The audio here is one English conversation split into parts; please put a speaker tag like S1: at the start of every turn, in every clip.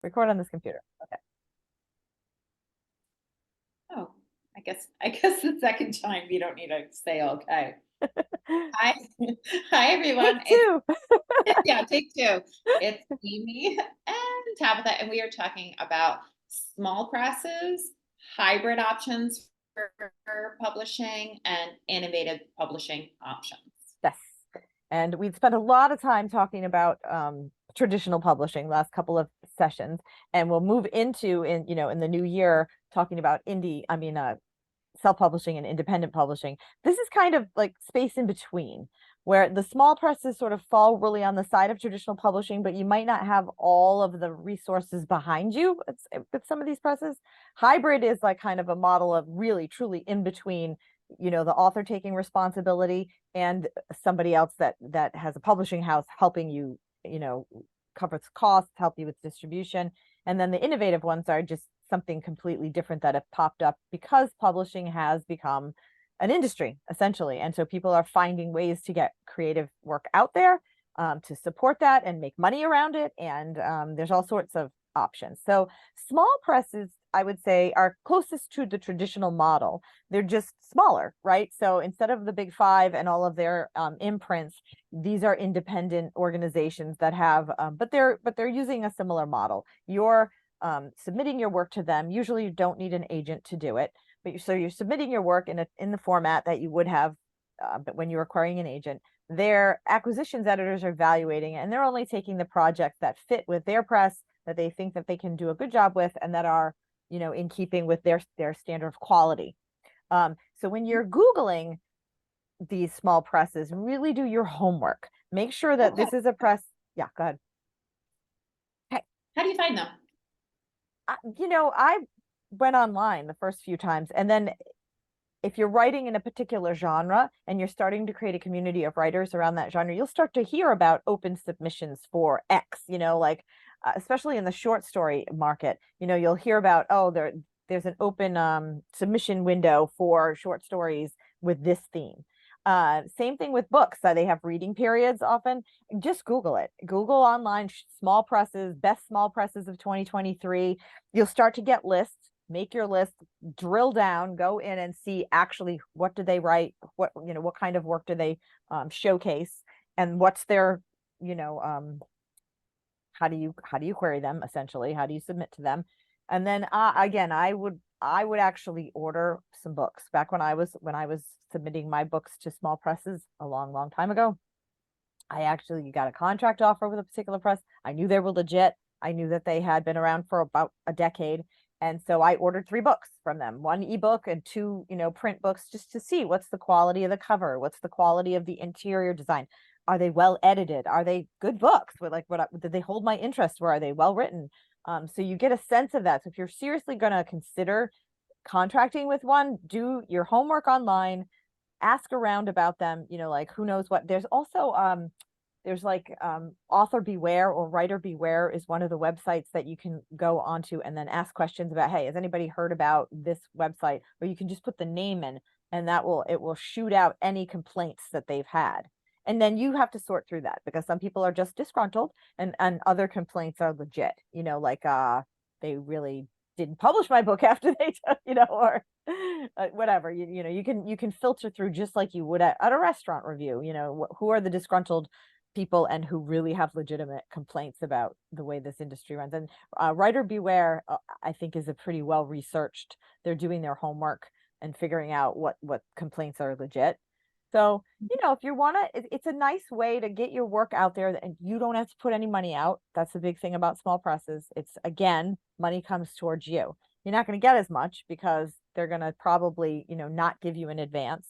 S1: Record on this computer. Okay.
S2: Oh, I guess the second time you don't need to say okay. Hi, hi
S1: Take
S2: everyone. It's
S1: two.
S2: yeah, take two. It's Amy and Tabitha, and we are talking about small presses, hybrid options for publishing, and innovative publishing options.
S1: Yes. And we've spent a lot of time talking about traditional publishing last couple of sessions, and we'll move into in the new year talking about self-publishing and independent publishing. This is kind of like space in between, where the small presses sort of fall really on the side of traditional publishing, but you might not have all of the resources behind you with some of these presses. Hybrid is like kind of a model of really truly in between, the author taking responsibility and somebody else that has a publishing house helping you, cover costs, help you with distribution. And then the innovative ones are just something completely different that have popped up because publishing has become an industry essentially, and so people are finding ways to get creative work out there, to support that and make money around it, and there's all sorts of options. So small presses, I would say, are closest to the traditional model. They're just smaller, right? So instead of the big five and all of their imprints, these are independent organizations that have but they're using a similar model. You're submitting your work to them. Usually you don't need an agent to do it, but so you're submitting your work in the format that you would have, but when you're acquiring an agent, their acquisitions editors are evaluating, and they're only taking the projects that fit with their press, that they think that they can do a good job with, and that are, in keeping with their standard of quality. So when you're Googling these small presses, really do your homework. Make sure that this is a press. Yeah, go ahead.
S2: How do you find them?
S1: I went online the first few times, and then if you're writing in a particular genre and you're starting to create a community of writers around that genre, you'll start to hear about open submissions for X, like especially in the short story market, you'll hear about, oh, there's an open submission window for short stories with this theme. Same thing with books. They have reading periods often. Just Google it. Google online small presses, best small presses of 2023. You'll start to get lists. Make your list, drill down, go in and see actually what do they write, what kind of work do they showcase, and what's their, how do you query them essentially? How do you submit to them? And then again, I would actually order some books. Back when I was submitting my books to small presses a long time ago, I actually got a contract offer with a particular press. I knew they were legit. I knew that they had been around for about a decade. And so I ordered 3 books from them, 1 ebook and 2, print books, just to see what's the quality of the cover, what's the quality of the interior design. Are they well edited? Are they good books? What did they hold my interest? Where are they well written? So you get a sense of that. So if you're seriously going to consider contracting with one, do your homework online, ask around about them, like who knows what. There's also there's like author beware or writer beware is one of the websites that you can go onto and then ask questions about, hey, has anybody heard about this website? Or you can just put the name in, and it will shoot out any complaints that they've had. And then you have to sort through that, because some people are just disgruntled, and other complaints are legit, like they really didn't publish my book after they or whatever. You can filter through just like you would at a restaurant review. Who are the disgruntled people and who really have legitimate complaints about the way this industry runs. And writer beware, I think, is a pretty well researched. They're doing their homework and figuring out what complaints are legit. So, if you want to, it's a nice way to get your work out there, and you don't have to put any money out. That's the big thing about small presses. It's, again, money comes towards you. You're not going to get as much because they're going to probably, not give you an advance.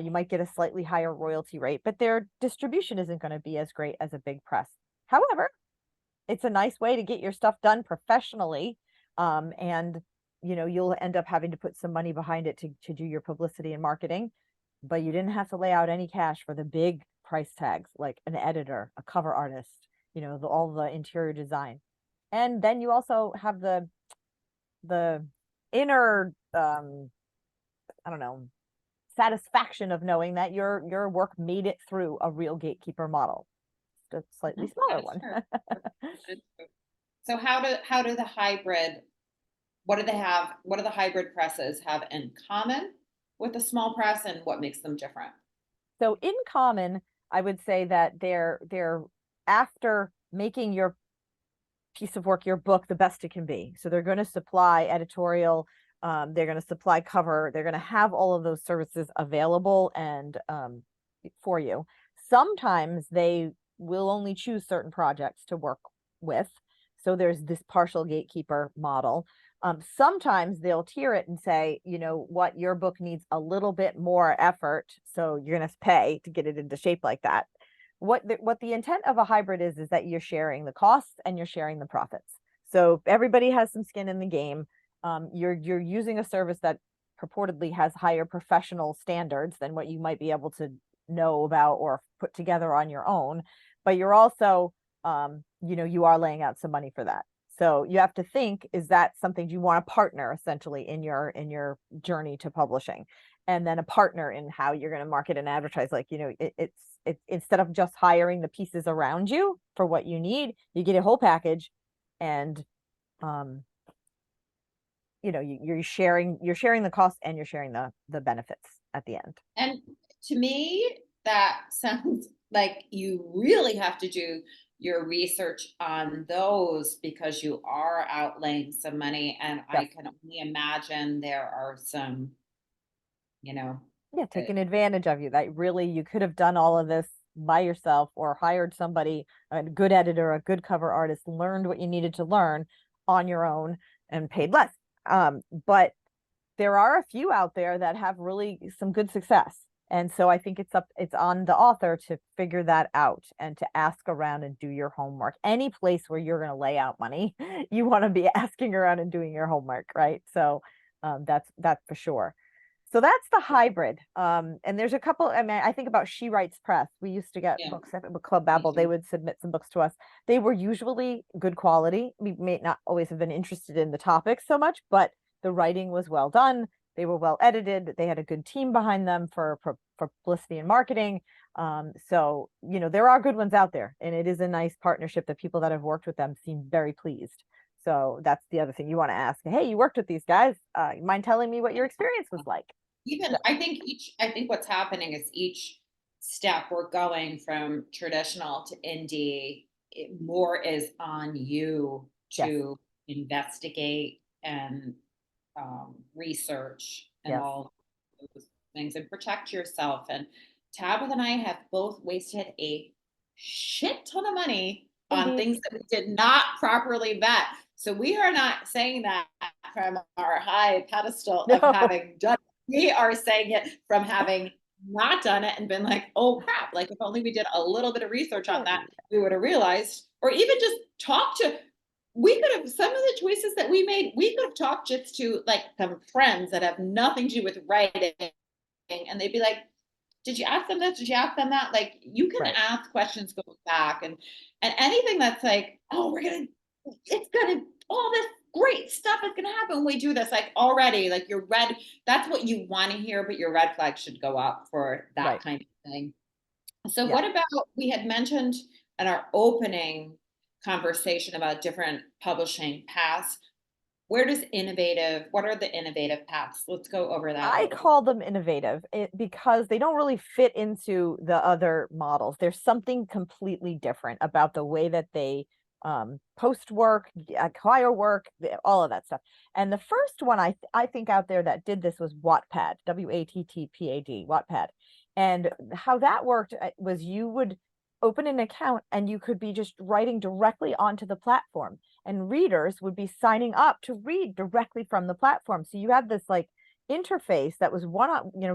S1: You might get a slightly higher royalty rate, but their distribution isn't going to be as great as a big press. However, it's a nice way to get your stuff done professionally. And, you'll end up having to put some money behind it to do your publicity and marketing, but you didn't have to lay out any cash for the big price tags, like an editor, a cover artist, all the interior design. And then you also have the inner, I don't know, satisfaction of knowing that your work made it through a real gatekeeper model. Just a slightly smaller one.
S2: So how do the hybrid, what do they have? What do the hybrid presses have in common with the small press, and what makes them different?
S1: So in common, I would say that they're after making your piece of work, your book, the best it can be. So they're going to supply editorial, they're going to supply cover, they're going to have all of those services available and for you. Sometimes they will only choose certain projects to work with. So there's this partial gatekeeper model. Sometimes they'll tier it and say, you know what, your book needs a little bit more effort, so you're going to pay to get it into shape like that. What the intent of a hybrid is that you're sharing the costs and you're sharing the profits. So everybody has some skin in the game. You're using a service that purportedly has higher professional standards than what you might be able to know about or put together on your own, but you're also you are laying out some money for that. So you have to think, is that something you want to partner essentially in your journey to publishing? And then a partner in how you're going to market and advertise. Like, it's instead of just hiring the pieces around you for what you need, you get a whole package, and you're sharing the cost and you're sharing the benefits at the end.
S2: And to me, that sounds like you really have to do your research on those because you are outlaying some money. And I
S1: Yes.
S2: can only imagine there are some, you know,
S1: Yeah,
S2: uh,
S1: taking advantage of you, that really you could have done all of this by yourself or hired somebody, a good editor, a good cover artist, learned what you needed to learn on your own and paid less. But there are a few out there that have really some good success. And so I think it's on the author to figure that out and to ask around and do your homework. Any place where you're going to lay out money, you want to be asking around and doing your homework, right? So that's for sure. So that's the hybrid. And there's a couple. I mean, I think about She Writes Press. We used to get
S2: yeah,
S1: books at Club
S2: me
S1: Babel. They
S2: too.
S1: would submit some books to us. They were usually good quality. We may not always have been interested in the topics so much, but the writing was well done. They were well edited. They had a good team behind them for publicity and marketing. So there are good ones out there, and it is a nice partnership. The people that have worked with them seem very pleased. So that's the other thing you want to ask. Hey, you worked with these guys. You mind telling me what your experience was like?
S2: Even I think what's happening is each step we're going from traditional to indie, more is on you
S1: Yes,
S2: to investigate and research and
S1: yes.
S2: all those things and protect yourself. And Tabitha and I have both wasted a shit ton of money on
S1: Indeed.
S2: things that we did not properly vet. So we are not saying that from our high pedestal of
S1: No.
S2: having done it. We are saying it from having not done it and been like, oh crap, like if only we did a little bit of research on that, we would have realized, or even just talk to, we could have, some of the choices that we made, we could have talked just to like some friends that have nothing to do with writing, and they'd be like, did you ask them this? Did you ask them that? Like you can
S1: Right.
S2: ask questions going back, and anything that's like, oh, it's gonna, all this great stuff is gonna happen when we do this. Like already, like your red, that's what you want to hear, but your red flag should go up for that
S1: Right.
S2: kind of thing. So
S1: Yeah.
S2: what about, we had mentioned in our opening conversation about different publishing paths. What are the innovative paths? Let's go over that a
S1: I
S2: little bit.
S1: call them innovative because they don't really fit into the other models. There's something completely different about the way that they post work, acquire work, all of that stuff. And the first one I think out there that did this was Wattpad, Wattpad. Wattpad. And how that worked was you would open an account and you could be just writing directly onto the platform, and readers would be signing up to read directly from the platform. So you had this like interface that was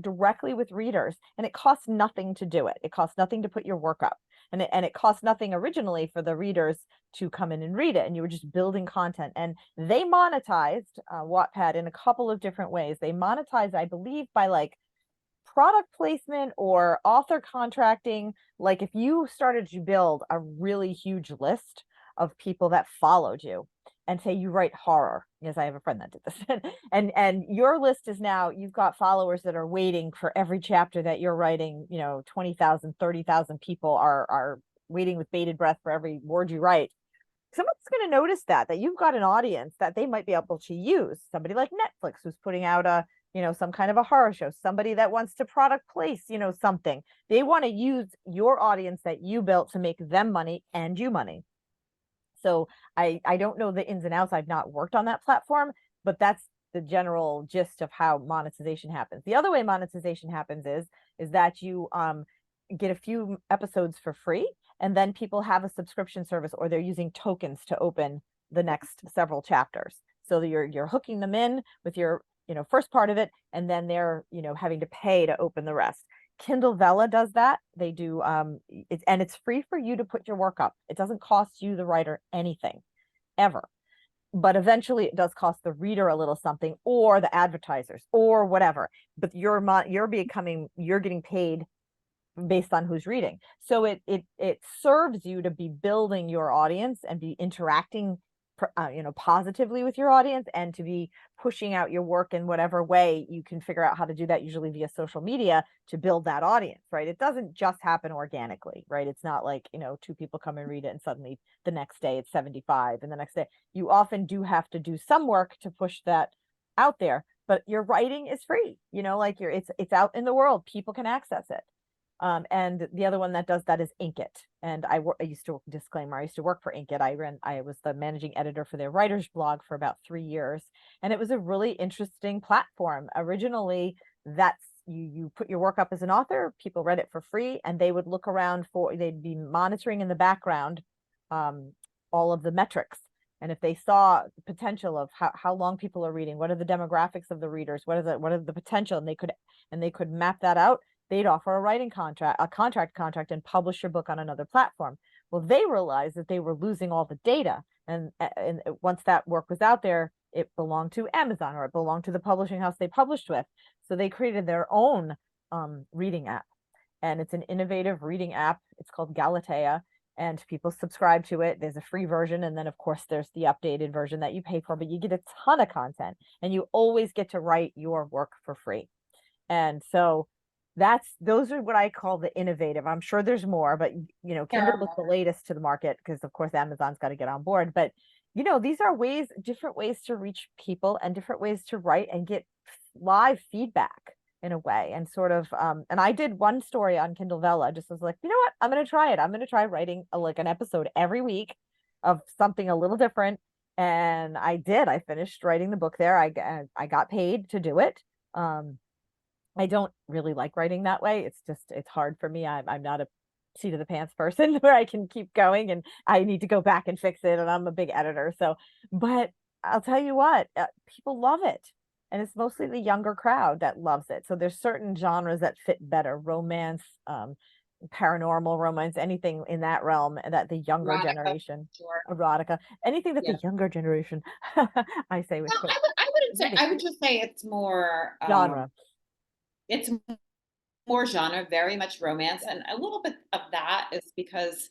S1: directly with readers, and it costs nothing to do it. It costs nothing to put your work up, and it cost nothing originally for the readers to come in and read it, and you were just building content. And they monetized Wattpad in a couple of different ways. They monetized, I believe, by like product placement or author contracting. Like if you started to build a really huge list of people that followed you, and say you write horror, because I have a friend that did this, and your list is now, you've got followers that are waiting for every chapter that you're writing, 20,000, 30,000 people are waiting with bated breath for every word you write. someone's going to notice that you've got an audience that they might be able to use. Somebody like Netflix who's putting out a, some kind of a horror show, somebody that wants to product place, something. They want to use your audience that you built to make them money and you money. So I don't know the ins and outs. I've not worked on that platform, but that's the general gist of how monetization happens. The other way monetization happens is that you get a few episodes for free, and then people have a subscription service, or they're using tokens to open the next several chapters. So you're hooking them in with your first part of it, and then they're having to pay to open the rest. Kindle Vella does that. They do it's free for you to put your work up. It doesn't cost you, the writer, anything ever. But eventually it does cost the reader a little something, or the advertisers, or whatever. But you're getting paid based on who's reading. So it serves you to be building your audience and be interacting positively with your audience, and to be pushing out your work in whatever way you can figure out how to do that, usually via social media, to build that audience, right? It doesn't just happen organically, right? It's not like, two people come and read it and suddenly the next day it's 75, and the next day. You often do have to do some work to push that out there, but your writing is free, like it's out in the world, people can access it. And the other one that does that is Inkit. And I used to work for Inkit. I was the managing editor for their writer's blog for about 3 years. And it was a really interesting platform. Originally, that's you put your work up as an author, people read it for free, and they would look around they'd be monitoring in the background all of the metrics. And if they saw the potential of how long people are reading, what are the demographics of the readers, what are the potential, and they could map that out, they'd offer a writing contract, and publish your book on another platform. Well, they realized that they were losing all the data. And once that work was out there, it belonged to Amazon, or it belonged to the publishing house they published with. So they created their own reading app. And it's an innovative reading app. It's called Galatea, and people subscribe to it. There's a free version. And then, of course, there's the updated version that you pay for, but you get a ton of content, and you always get to write your work for free. And so those are what I call the innovative. I'm sure there's more, but Kindle was the latest to the market, because of course Amazon's got to get on board. But these are different ways to reach people, and different ways to write and get live feedback in a way. And sort of and I did one story on Kindle Vella, just was like, what, I'm going to try it. I'm going to try writing like an episode every week of something a little different. And I finished writing the book there. I got paid to do it. I don't really like writing that way. It's hard for me. I'm not a seat of the pants person where I can keep going, and I need to go back and fix it. And I'm a big editor. So, but I'll tell you what, people love it. And it's mostly the younger crowd that loves it. So there's certain genres that fit better: romance, paranormal romance, anything in that realm that the younger generation, erotica, anything that the younger generation, I say with
S2: I wouldn't say, I would just say it's more
S1: genre.
S2: It's more genre, very much romance. And a little bit of that is because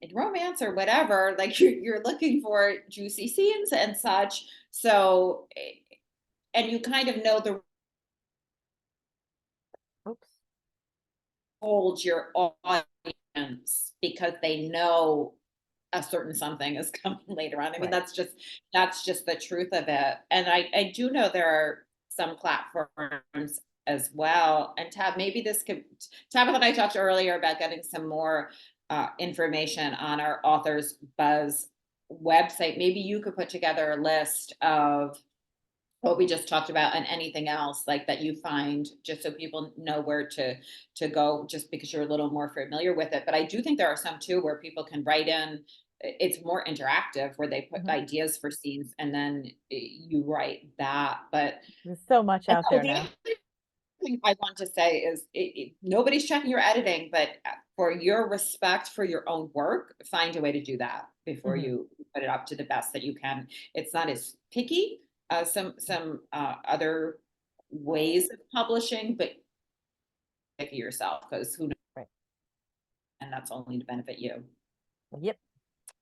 S2: in romance or whatever, like you're looking for juicy scenes and such. So, and you kind of know the hold your audience, because they know a certain something is coming later on. I mean, that's just the truth of it. And I do know there are some platforms as well. And Tabitha and I talked earlier about getting some more information on our Authors Buzz website. Maybe you could put together a list of what we just talked about, and anything else like that you find, just so people know where to go, just because you're a little more familiar with it. But I do think there are some too where people can write in. It's more interactive, where they put ideas for scenes, and then you write that. But
S1: there's so much out there now.
S2: Thing I want to say is nobody's checking your editing, but for your respect for your own work, find a way to do that before you put it up to the best that you can. It's not as picky as some other ways of publishing, but pick yourself, because who knows?
S1: Right.
S2: And that's only to benefit you.
S1: Yep.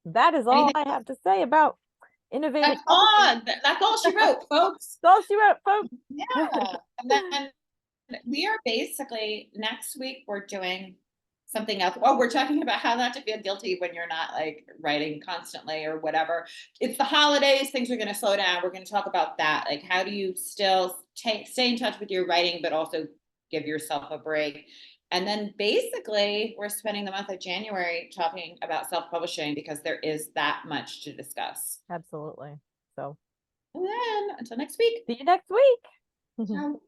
S1: That is all I have to say about innovative.
S2: That's all she wrote, folks.
S1: That's all she wrote, folks.
S2: Yeah. And then we are basically, next week we're doing something else. Oh, we're talking about how not to feel guilty when you're not like writing constantly or whatever. It's the holidays, things are going to slow down. We're going to talk about that. Like, how do you still stay in touch with your writing, but also give yourself a break? And then basically, we're spending the month of January talking about self-publishing because there is that much to discuss.
S1: Absolutely. So
S2: And then until next week.
S1: see you next week.
S2: Ciao.